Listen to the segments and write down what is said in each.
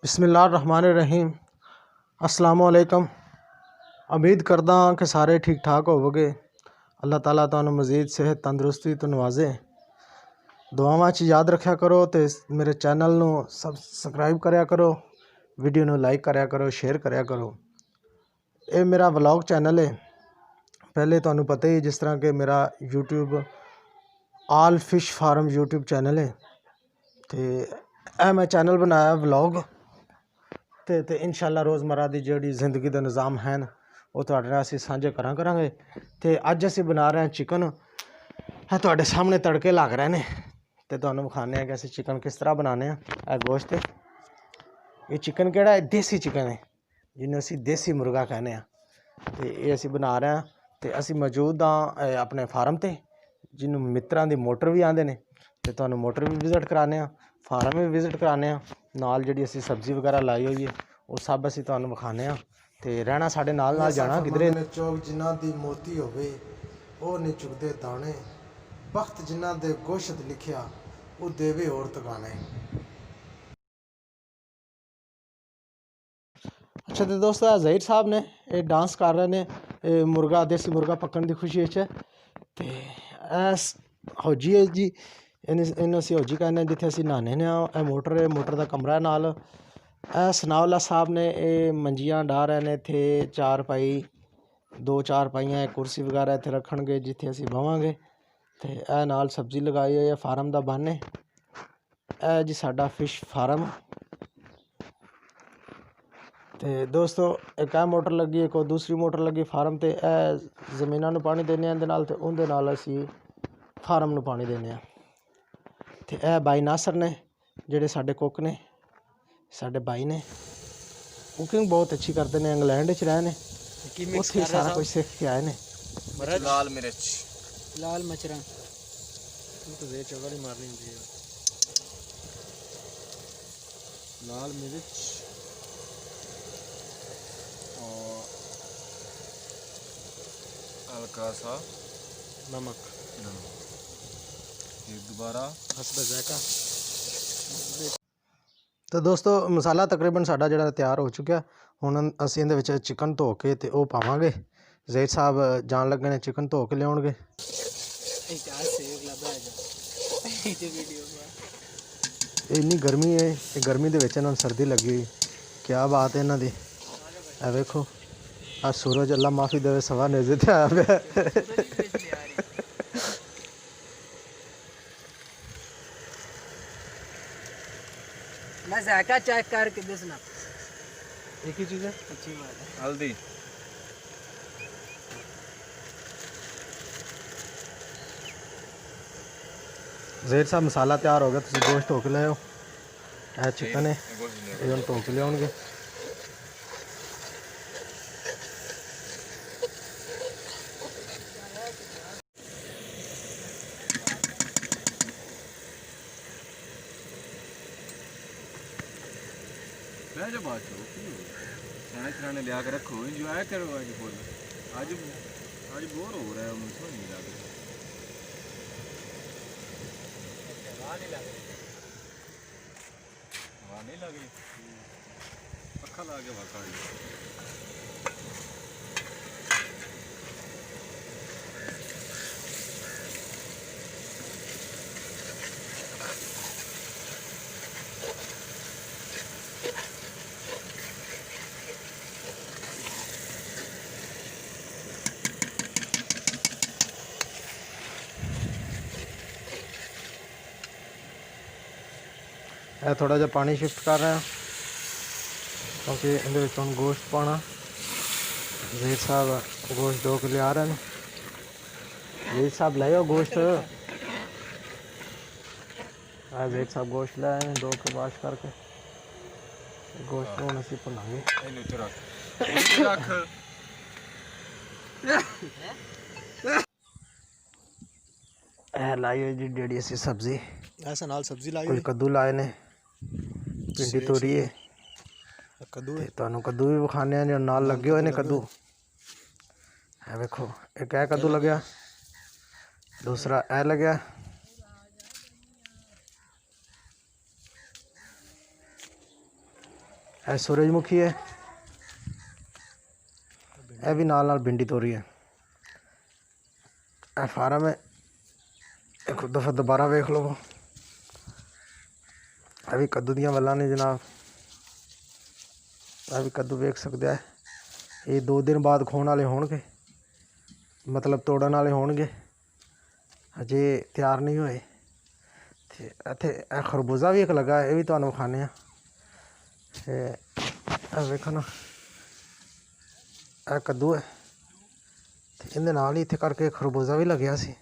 बिस्मिल्लाहिर्रहमानिर्रहीम। अस्सलामुअलैकुम। उम्मीद करदा कि सारे ठीक ठाक होवोगे। अल्लाह ताला तुहानू मज़ीद सेहत तंदुरुस्ती तो नवाजे। दुआवां च याद रखा करो तो मेरे चैनल नू सबसक्राइब करया करो, वीडियो नू लाइक करया करो, शेयर करया करो। ये मेरा व्लॉग चैनल है। पहले तुहानू पता ही जिस तरह कि मेरा यूट्यूब आल फिश फार्म यूट्यूब चैनल है तो मैं चैनल बनाया व्लॉग ते इंशाअल्लाह रोज़मर्रा की जी जिंदगी का निज़ाम है वो तुहाडे नाल असीं सांझे करांगे। तो अज असीं बना रहे हैं चिकन। है तुहाडे सामने तड़के लग रहे हैं तो तुहानू विखाने हैं कि असीं चिकन किस तरह बनाने हैं। गोश्त ये चिकन केड़ा है, देसी चिकन है जिन्होंने असीं देसी मुर्गा कहने हैं। तो ये असीं बना रहे हैं तो असीं मौजूद हाँ अपने फार्म ते जिन्हों मित्रों की मोटर भी आते हैं तो तुहानू मोटर भी विजिट कराने, फार्म भी विजिट कराने, नाल जिहड़ी असीं सब्जी वगैरह लाई हुई है वो सब असीं तुहानू विखाने तो रहना साडे नाल जाना किधरे। चौक जिन्हां दी मोती होवे वो नहीं चुगदे दाने, बख्त जिन्हां दे गोश्त लिखिया वो देवे औरत गाने। अच्छा तो दोस्तों ज़हीर साहब ने ये डांस कर रहे हैं मुर्गा देसी मुर्गा पकड़ की खुशी तो हौजी है जी। इन्हों असीं हौजी कहने जिथे असीं नहाने ने। मोटर है, मोटर का कमरा नाल। सनाउल्ला साहब ने ये मंजियां डाह रहे हैं इत्थे, चार पाई दो चार पाइयां एक कुर्सी वगैरह इत्थे रखणगे जिथे असीं बवांगे। तो यह नाल सब्जी लगाई हुई है फार्म का बन है। यह जी साडा फिश फार्म। तो दोस्तों एक मोटर लगी, एक दूसरी मोटर लगी फार्म ते। जमीनों में पानी देने तो उनके नाल असीं फार्म में पानी देने। तो यह बाई नासर ने जिहड़े साडे कुक ने, साडे बाई ने कुकिंग बहुत अच्छी करते हैं। इंग्लैंड च रहे हैं, उत्थे सारा कुछ सीख के आए हैं। लाल मिर्च, लाल मचरा तो ये चौगा नहीं मारनी होती है। लाल मिर्च और हल्का सा नमक फिर दोबारा हसब ज़ायका। तो दोस्तों मसाला तकरीबन साडा जिहड़ा तैयार हो चुका। हुण असीं इहदे विच चिकन धो के ते ओह पावांगे। ज़हीर साहब जान लगे ने चिकन धो के लियाउणगे। इन्नी गर्मी है, गर्मी के विच इन्हां सर्दी लगी हुई। क्या बात है इन्हां दी। ए वेखो आ सूरज अल्लाह माफ़ी देवे सवा नेज़े ते आया पिया। मैं जायका चेक करके दसना। एक ही चीज़ है, अच्छी बात है। हल्दी, ज़हीर साहब मसाला तैयार हो गया। तुसीं गोश्त धो के ले आओ। यह चिकन है, ये हुण धो के लियाउणगे। मैं जो बात करो खाने खाने लिया कर रखो, इंजॉय करो। आज बोल आज आज बोर हो रहा है, मुझे नहीं लग रहा। हवा नहीं लगी, पक्का ला के भागा। थोड़ा जहा पानी शिफ्ट कर रहे हैं क्योंकि इहदे हुण गोश्त पाना। ज़हीर साहब गोश्त धो के लिया रहे हैं। ज़हीर साहब ले आओ गोश्त। ज़हीर साहब गोश्त ले आए धो के वाश करके। गोश्त को असीं भुनांगे। लाई हुई जी जेहड़ी असीं सब्जी, ऐसा नाल सब्जी लाई कोई हुई कद्दू लाए ने, भिंडी तोड़ी है। कद्दू है। तुहानू कद्दू भी विखाने जो नाल लगे हुए ने कद्दू। है वेखो एक है कद्दू लग्या, दूसरा ए लग्या। ਇਹ ਸੂਰਜਮੁਖੀ ਹੈ, ਇਹ ਵੀ ਨਾਲ भिंडी ਤੋਰੀ है। ਇਹ फार्म है, एक दफ़ा दोबारा वेख लो। ਇਹ ਵੀ ਕੱਦੂ ਦੀਆਂ ਵੱਲਾਂ ਨੇ जनाब, ਇਹ ਵੀ ਕੱਦੂ ਵੇਖ ਸਕਦੇ ਆ। ਇਹ 2 दिन बाद खोण वाले होणगे, मतलब ਤੋੜਨ वाले होणगे, अजे तैयार नहीं होए। ते इत्थे ਇਹ खरबूजा भी एक लगा, ये भी तुहानूं विखाने आ। ते वेखो ना, ਇਹ ਕੱਦੂ है, ਤੇ ਇਹਦੇ ਨਾਲ ਹੀ ਇੱਥੇ ਕਰਕੇ ਖਰਬੂਜ਼ਾ ਵੀ ਲੱਗਿਆ ਸੀ।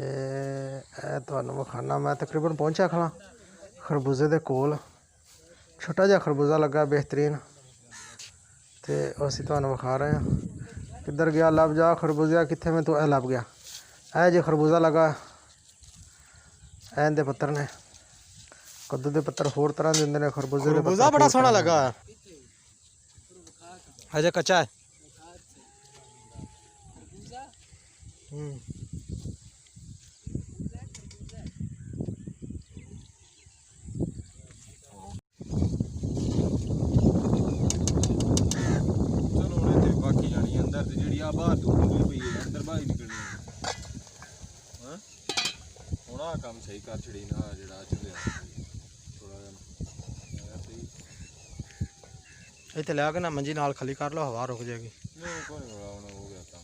ਇਹ ਤੁਹਾਨੂੰ ਵਿਖਾਉਣਾ ਮੈਂ, ਤਕਰੀਬਨ ਪਹੁੰਚਿਆ ਖੜਾ ਖਰਬੂਜ਼ੇ ਦੇ ਕੋਲ। ਛੋਟਾ ਜਿਹਾ ਖਰਬੂਜ਼ਾ ਲੱਗਾ ਬਿਹਤਰੀਨ, ਤੇ ਅਸੀਂ ਤੁਹਾਨੂੰ ਵਿਖਾ ਰਹੇ ਹਾਂ। ਕਿੱਧਰ ਗਿਆ? ਲੱਭ ਜਾ ਖਰਬੂਜ਼ਾ, ਕਿੱਥੇ ਮੈਂ ਤੂੰ? ਇਹ ਲੱਭ ਗਿਆ। ਇਹ ਜੇ ਖਰਬੂਜ਼ਾ ਲੱਗਾ, ਇਹਦੇ ਪੱਤਰ ਨੇ। ਕੱਦੂ ਦੇ ਪੱਤਰ ਹੋਰ ਤਰ੍ਹਾਂ ਦੇ ਹੁੰਦੇ ਨੇ, ਖਰਬੂਜ਼ੇ ਦੇ खरबूजा बड़ा सोहना लगा है, अजय कच्चा है। ਚਲੋ ਹੁਣ ਇੱਥੇ ਬਾਕੀ ਜਾਣੀ ਅੰਦਰ ਤੇ ਜਿਹੜੀ ਆ ਬਾਹਰ ਤੋਂ ਨਿਕਲੀ ਪਈ ਹੈ, ਅੰਦਰ ਬਾਹਰ ਹੀ ਨਿਕਲਣੀ ਹੈ। ਹਾਂ ਹੁਣ ਆਹ ਕੰਮ ਸਹੀ ਕਰ ਛੜੀ ਨਾ, ਜਿਹੜਾ ਚੱਲਿਆ ਥੋੜਾ ਜਿਹਾ ਸਹੀ। ਇੱਥੇ ਲਿਆ ਕੇ ਨਾ ਮੰਜੀ ਨਾਲ ਖਾਲੀ ਕਰ ਲਓ, ਹਵਾ ਰੁਕ ਜਾਏਗੀ। ਨਹੀਂ ਕੋਈ ਨਹੀਂ ਹੋਣਾ, ਹੁਣ ਹੋ ਗਿਆ ਕੰਮ।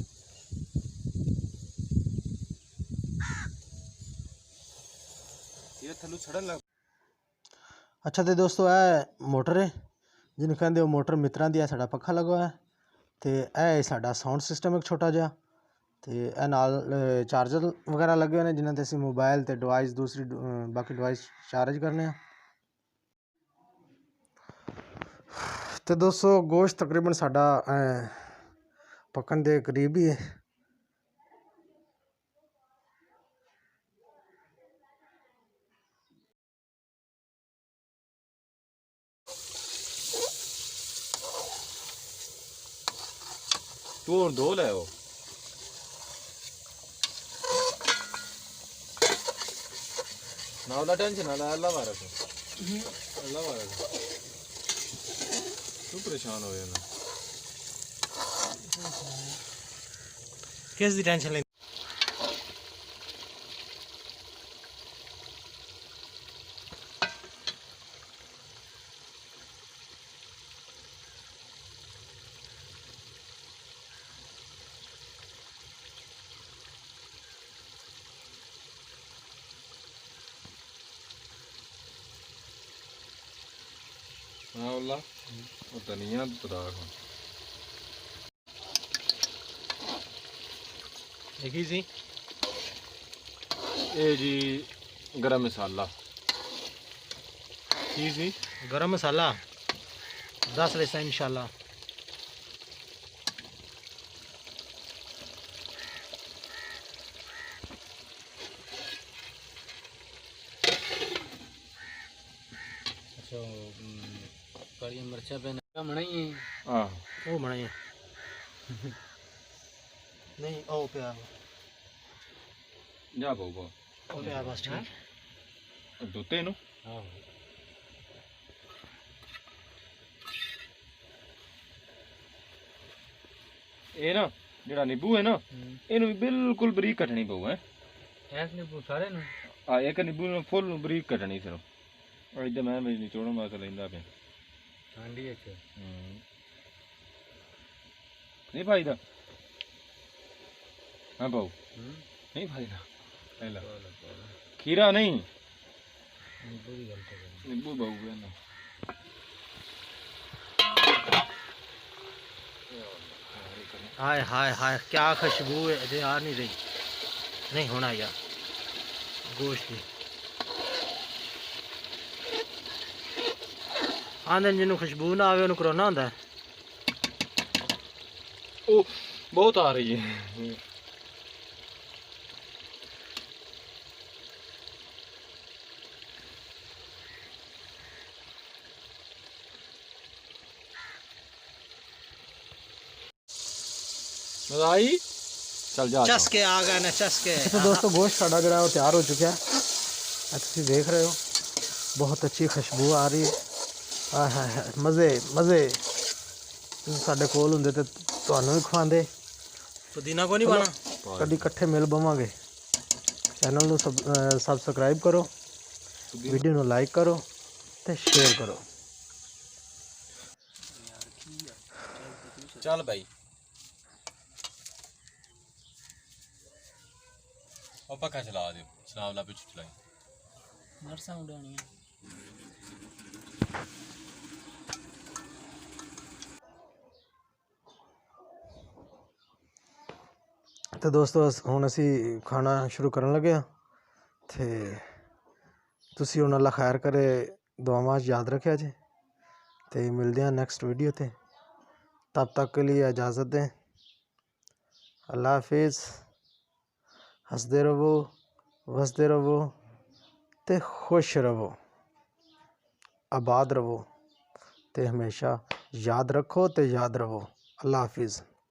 ਇਹ ਥੱਲੋਂ ਛੜਨ ਲੱਗ। ਅੱਛਾ ਤੇ ਦੋਸਤੋ, ਇਹ ਮੋਟਰ ਹੈ ਜਿਹਨੂੰ ਕਹਿੰਦੇ ਉਹ ਮੋਟਰ ਮਿੱਤਰਾਂ ਦੀ। ਇਹ ਸਾਡਾ ਪੱਖਾ ਲੱਗਾ ਹੋਇਆ, ਤੇ ਇਹ ਸਾਡਾ ਸਾਊਂਡ ਸਿਸਟਮ ਇੱਕ ਛੋਟਾ ਜਿਹਾ, ਤੇ ਇਹ ਨਾਲ ਚਾਰਜਰ ਵਗੈਰਾ ਲੱਗੇ ਹੋਏ ਨੇ ਜਿਨ੍ਹਾਂ ਤੇ ਅਸੀਂ ਮੋਬਾਈਲ ਤੇ ਡਿਵਾਈਸ ਦੂਸਰੀ ਬਾਕੀ ਡਿਵਾਈਸ ਚਾਰਜ ਕਰਨੇ ਆ। ਤੇ ਦੋਸਤੋ, ਗੋਸ਼ਤ ਤਕਰੀਬਨ ਸਾਡਾ ਪੱਕਣ ਦੇ ਕਰੀਬ ਹੀ ਹੈ। ਤੂੰ ਹੁਣ ਦੋ ਲੈ ਆਓ। ਨਾ ਉਹਦਾ ਟੈਨਸ਼ਨ ਨਾ ਲੈ, ਅੱਲਾ ਮਾਰਾ ਅੱਲਾ ਮਾਰਾ, ਤੂੰ ਪਰੇਸ਼ਾਨ ਹੋ ਜਾਣਾ। किस दी टेंशन ले? ਹਾਂ ਅੱਲਾ ਉਹ ਧਨੀਆ ਪਤਾ ਹੁਣ एक ही सी ਇਹ ਜੀ ਗਰਮ ਮਸਾਲਾ। की सी गरम मसाला 10 लेसा इंशाल्लाह। अच्छा काली मिर्चा पे बनाई ਆਹ वो बनाई नहीं ओ पे आ ਜਾ ਪਊਗਾ ओ पे आ बस ठीक। ਦੁੱਤੇ ਨੂੰ। हां ਇਹ ਨਾ ਜਿਹੜਾ ਨਿੰਬੂ ਹੈ ਨਾ, ਇਹਨੂੰ ਵੀ ਬਿਲਕੁਲ ਬਰੀਕ ਕੱਟਣੀ ਪਊ ਹੈ। ऐसे नींबू सारे नु ਆ ਇੱਕ ਨਿੰਬੂ ਨੂੰ ਫੁੱਲ ਬਰੀਕ ਕੱਟਣੀ ਸਿਰਫ। ਔਰ ਇੱਧਰ ਮੈਂ ਮੇਰੀ ਨਿਚੋੜਨ ਵਾਸਤੇ ਲੈਂਦਾ ਪਿਆ। ठंडी है ਨਹੀਂ ਭਾਈਦਾ ਹਾਂ ਬਾਊ, ਨਹੀਂ ਭਾਈਦਾ ਲੈ ਲਾ। ਖੀਰਾ ਨਹੀਂ, नींबू की गलती है। ਨਿੰਬੂ ਬਾਊ ਕਹਿੰਦਾ। हाय हाय हाय क्या खुशबू है, अजय आ नहीं रही, नहीं होना यार गोश्त की। आंदे जिन्हों खुशबू ना आवे उन्होंने कोरोना होता है। ਉਹ ਬਹੁਤ ਆ ਰਹੀ ਹੈ। ਮਜ਼ਾਈ ਚੱਲ ਜਾ। चस्के आ गए ना चस्के। तो दोस्तों, गोश्त साड़ा जरा वो तैयार हो चुका है। तुम देख रहे हो, बहुत अच्छी खुशबू आ रही है। ਹਾਏ ਹਾਏ ਹਾਏ ਮਜ਼ੇ ਮਜ਼ੇ ਤੁਸੀਂ ਸਾਡੇ ਕੋਲ ਹੁੰਦੇ ਤੇ ਤੁਹਾਨੂੰ ਵੀ ਖਵਾਉਂਦੇ। ਪੁਦੀਨਾ ਕੋ ਨਹੀਂ ਪਾਣਾ? ਕਦੀ ਇਕੱਠੇ ਮਿਲ ਬਵਾਂਗੇ। ਚੈਨਲ ਨੂੰ ਸਬਸਕ੍ਰਾਈਬ ਕਰੋ, ਵੀਡੀਓ ਨੂੰ ਲਾਈਕ ਕਰੋ ਤੇ ਸ਼ੇਅਰ ਕਰੋ। ਚੱਲ ਬਾਈ ਉਹ ਪੱਖਾ ਚਲਾ ਦਿਓ, ਸਨਾਵਲਾ ਪਿੱਛੇ ਚਲਾਈ। ਮਰਸਾਂ ਉਡਾਉਣੀਆਂ। ਤੇ ਦੋਸਤੋ ਹੁਣ ਅਸੀਂ ਖਾਣਾ ਸ਼ੁਰੂ ਕਰਨ ਲੱਗੇ ਹਾਂ ਤੇ ਤੁਸੀਂ ਹੁਣ ਅੱਲਾ ਖੈਰ ਕਰੇ, ਦੁਆਵਾਂ 'ਚ ਯਾਦ ਰੱਖਿਆ ਜੇ ਤੇ ਮਿਲਦੇ ਹਾਂ ਨੈਕਸਟ ਵੀਡੀਓ ਤੇ। तब तक के लिए इजाज़त दें। अल्लाह हाफिज़। हंसते रहो, वसते रहो ते खुश रहो, आबाद रहो ते हमेशा याद रखो ते याद रहो। अल्लाह हाफिज़।